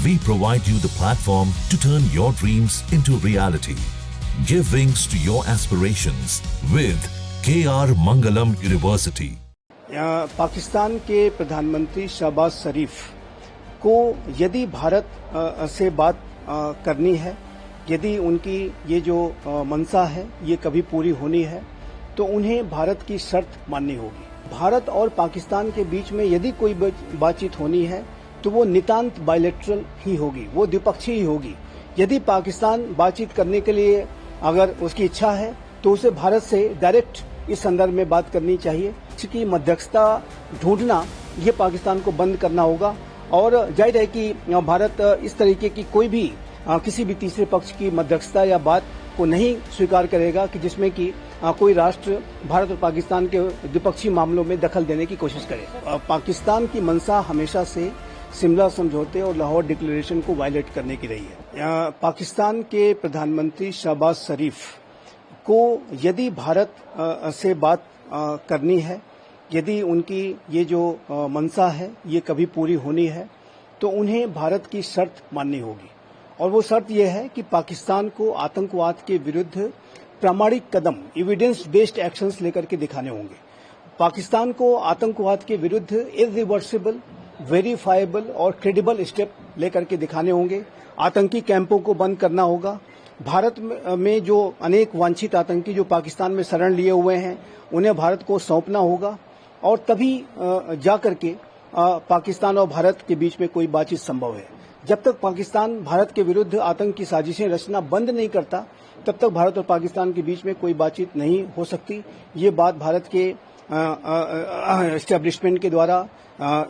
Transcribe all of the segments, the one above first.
we provide you the platform to turn your dreams into reality. Give wings to your aspirations with KR Mangalam University. Pakistan के प्रधानमंत्री शहबाज शरीफ को यदि भारत से बात करनी है, यदि उनकी ये जो मंशा है ये कभी पूरी होनी है, तो उन्हें भारत की शर्त माननी होगी। भारत और पाकिस्तान के बीच में यदि कोई बातचीत होनी है तो वो नितांत बायलैटरल ही होगी, वो द्विपक्षीय ही होगी। यदि पाकिस्तान बातचीत करने के लिए अगर उसकी इच्छा है तो उसे भारत से डायरेक्ट इस संदर्भ में बात करनी चाहिए। इसकी मध्यस्थता ढूंढना ये पाकिस्तान को बंद करना होगा और जाहिर है कि भारत इस तरीके की कोई भी किसी भी तीसरे पक्ष की मध्यस्थता या बात को नहीं स्वीकार करेगा कि जिसमें कि कोई राष्ट्र भारत और पाकिस्तान के द्विपक्षीय मामलों में दखल देने की कोशिश करे। पाकिस्तान की मंशा हमेशा से शिमला समझौते और लाहौर डिक्लेरेशन को वायलेट करने की रही है। पाकिस्तान के प्रधानमंत्री शहबाज शरीफ को यदि भारत से बात करनी है, यदि उनकी ये जो मंशा है ये कभी पूरी होनी है, तो उन्हें भारत की शर्त माननी होगी। और वो शर्त ये है कि पाकिस्तान को आतंकवाद के विरुद्ध प्रामाणिक कदम, एविडेंस बेस्ड एक्शंस लेकर के दिखाने होंगे। पाकिस्तान को आतंकवाद के विरुद्ध इरिवर्सिबल, वेरीफाइबल और क्रेडिबल स्टेप लेकर के दिखाने होंगे। आतंकी कैंपों को बंद करना होगा। भारत में जो अनेक वांछित आतंकी जो पाकिस्तान में शरण लिए हुए हैं उन्हें भारत को सौंपना होगा और तभी जाकर के पाकिस्तान और भारत के बीच में कोई बातचीत संभव है। जब तक पाकिस्तान भारत के विरुद्ध आतंक की साजिशें रचना बंद नहीं करता, तब तक भारत और पाकिस्तान के बीच में कोई बातचीत नहीं हो सकती। ये बात भारत के एस्टेब्लिशमेंट के द्वारा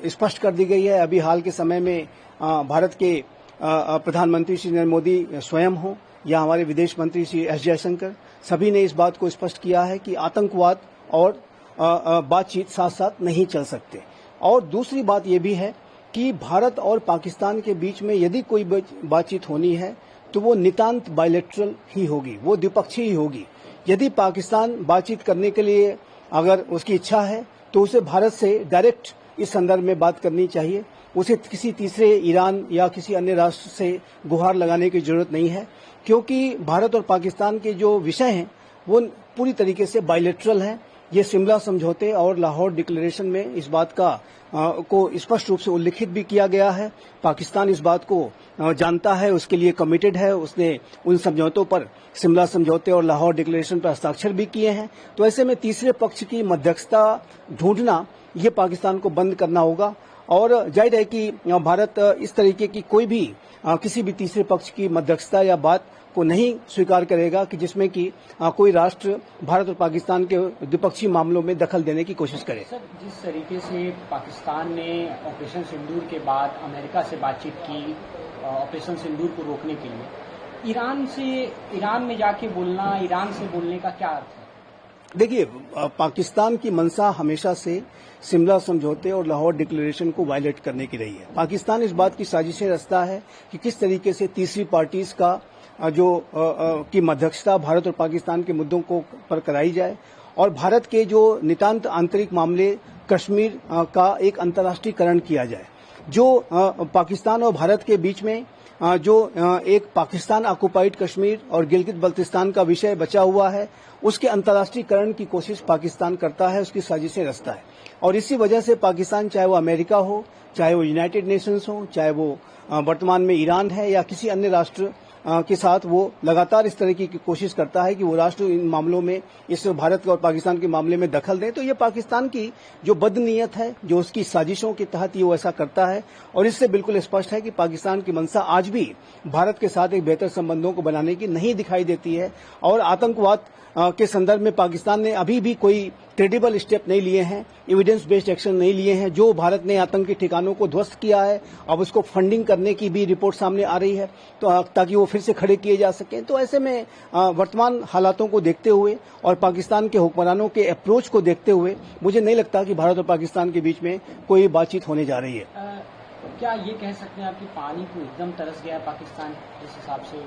स्पष्ट कर दी गई है। अभी हाल के समय में भारत के प्रधानमंत्री श्री नरेंद्र मोदी स्वयं हो या हमारे विदेश मंत्री श्री एस जयशंकर, सभी ने इस बात को स्पष्ट किया है कि आतंकवाद और बातचीत साथ साथ नहीं चल सकते। और दूसरी बात यह भी है कि भारत और पाकिस्तान के बीच में यदि कोई बातचीत होनी है तो वो नितांत बायलैटरल ही होगी, वो द्विपक्षीय ही होगी। यदि पाकिस्तान बातचीत करने के लिए अगर उसकी इच्छा है तो उसे भारत से डायरेक्ट इस संदर्भ में बात करनी चाहिए। उसे किसी तीसरे ईरान या किसी अन्य राष्ट्र से गुहार लगाने की जरूरत नहीं है, क्योंकि भारत और पाकिस्तान के जो विषय हैं वो पूरी तरीके से बायलैटरल हैं। ये शिमला समझौते और लाहौर डिक्लेरेशन में इस बात को स्पष्ट रूप से उल्लिखित भी किया गया है। पाकिस्तान इस बात को जानता है, उसके लिए कमिटेड है। उसने उन समझौतों पर, शिमला समझौते और लाहौर डिक्लेरेशन पर हस्ताक्षर भी किए हैं। तो ऐसे में तीसरे पक्ष की मध्यस्थता ढूंढना ये पाकिस्तान को बंद करना होगा और जाहिर है कि भारत इस तरीके की कोई भी किसी भी तीसरे पक्ष की मध्यस्थता या बात को नहीं स्वीकार करेगा कि जिसमें कि कोई राष्ट्र भारत और पाकिस्तान के द्विपक्षीय मामलों में दखल देने की कोशिश करे। सर, जिस तरीके से पाकिस्तान ने ऑपरेशन सिंदूर के बाद अमेरिका से बातचीत की ऑपरेशन सिंदूर को रोकने के लिए, ईरान में जाके बोलना, ईरान से बोलने का क्या अर्थ है? देखिए, पाकिस्तान की मंशा हमेशा से शिमला समझौते और लाहौर डिक्लेरेशन को वायलेट करने की रही है। पाकिस्तान इस बात की साजिशें रचता है कि किस तरीके से तीसरी पार्टीज का की मध्यस्थता भारत और पाकिस्तान के मुद्दों को पर कराई जाए और भारत के जो नितांत आंतरिक मामले कश्मीर का एक अंतर्राष्ट्रीयकरण किया जाए। जो पाकिस्तान और भारत के बीच में जो एक पाकिस्तान ऑक्युपाइड कश्मीर और गिलगित बल्तिस्तान का विषय बचा हुआ है, उसके अंतर्राष्ट्रीयकरण की कोशिश पाकिस्तान करता है, उसकी साजिशें रचता है। और इसी वजह से पाकिस्तान, चाहे वो अमेरिका हो, चाहे वो यूनाइटेड नेशंस हो, चाहे वो वर्तमान में ईरान है या किसी अन्य राष्ट्र के साथ, वो लगातार इस तरह की कोशिश करता है कि वो राष्ट्र इन मामलों में, इस भारत और पाकिस्तान के मामले में दखल दें। तो ये पाकिस्तान की जो बदनीयत है, जो उसकी साजिशों के तहत ये वो ऐसा करता है और इससे बिल्कुल स्पष्ट है कि पाकिस्तान की मंशा आज भी भारत के साथ एक बेहतर संबंधों को बनाने की नहीं दिखाई देती है। और आतंकवाद के संदर्भ में पाकिस्तान ने अभी भी कोई क्रेडिबल स्टेप नहीं लिए हैं, एविडेंस बेस्ड एक्शन नहीं लिए हैं। जो भारत ने आतंकी ठिकानों को ध्वस्त किया है, अब उसको फंडिंग करने की भी रिपोर्ट सामने आ रही है, तो ताकि वो फिर से खड़े किए जा सकें। तो ऐसे में वर्तमान हालातों को देखते हुए और पाकिस्तान के हुक्मरानों के अप्रोच को देखते हुए मुझे नहीं लगता कि भारत और पाकिस्तान के बीच में कोई बातचीत होने जा रही है। क्या ये कह सकते हैं आप कि पानी को एकदम तरस गया है पाकिस्तान जिस हिसाब से?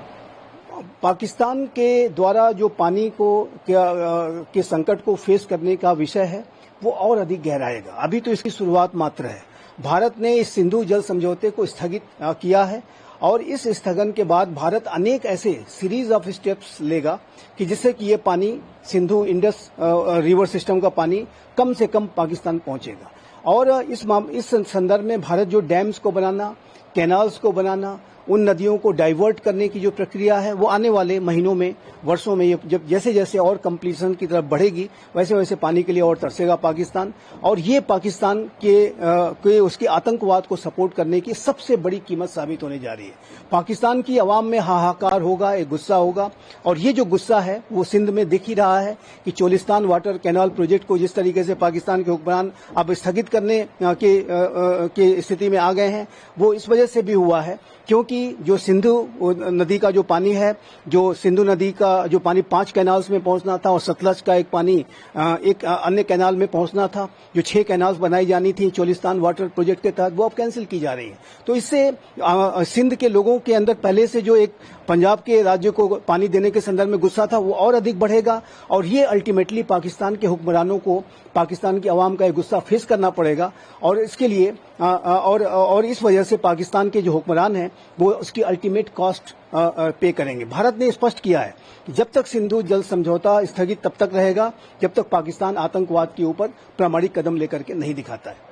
पाकिस्तान के द्वारा जो पानी को के संकट को फेस करने का विषय है वो और अधिक गहराएगा। अभी तो इसकी शुरुआत मात्र है भारत ने इस सिंधु जल समझौते को स्थगित किया है और इस स्थगन के बाद भारत अनेक ऐसे सीरीज ऑफ स्टेप्स लेगा कि जिससे कि ये पानी सिंधु इंडस रिवर सिस्टम का पानी कम से कम पाकिस्तान पहुंचेगा। और इस संदर्भ में भारत जो डैम्स को बनाना, कैनाल्स को बनाना, उन नदियों को डाइवर्ट करने की जो प्रक्रिया है वो आने वाले महीनों में, वर्षों में, ये जब जैसे जैसे और कंप्लीशन की तरफ बढ़ेगी वैसे वैसे पानी के लिए और तरसेगा पाकिस्तान। और ये पाकिस्तान के उसके आतंकवाद को सपोर्ट करने की सबसे बड़ी कीमत साबित होने जा रही है। पाकिस्तान की आवाम में हाहाकार होगा, एक गुस्सा होगा और ये जो गुस्सा है वो सिंध में दिख ही रहा है कि चोलिस्तान वाटर कैनाल प्रोजेक्ट को जिस तरीके से पाकिस्तान के हुक्मरान अब स्थगित करने की स्थिति में आ गए हैं वो इस वजह से भी हुआ है क्योंकि जो सिंधु नदी का जो पानी है, जो सिंधु नदी का जो पानी 5 कैनाल्स में पहुंचना था और सतलज का एक पानी एक अन्य कैनाल में पहुंचना था, जो 6 कैनाल्स बनाई जानी थी चोलिस्तान वाटर प्रोजेक्ट के तहत, वो अब कैंसिल की जा रही है। तो इससे सिंध के लोगों के अंदर पहले से जो एक पंजाब के राज्य को पानी देने के संदर्भ में गुस्सा था वो और अधिक बढ़ेगा और ये अल्टीमेटली पाकिस्तान के हुक्मरानों को, पाकिस्तान की आवाम का एक गुस्सा फेस करना पड़ेगा और इसके लिए और इस वजह से पाकिस्तान के जो हुक्मरान हैं वो उसकी अल्टीमेट कॉस्ट पे करेंगे। भारत ने स्पष्ट किया है कि जब तक सिंधु जल समझौता स्थगित तब तक रहेगा जब तक पाकिस्तान आतंकवाद के ऊपर प्रामाणिक कदम लेकर के नहीं दिखाता है।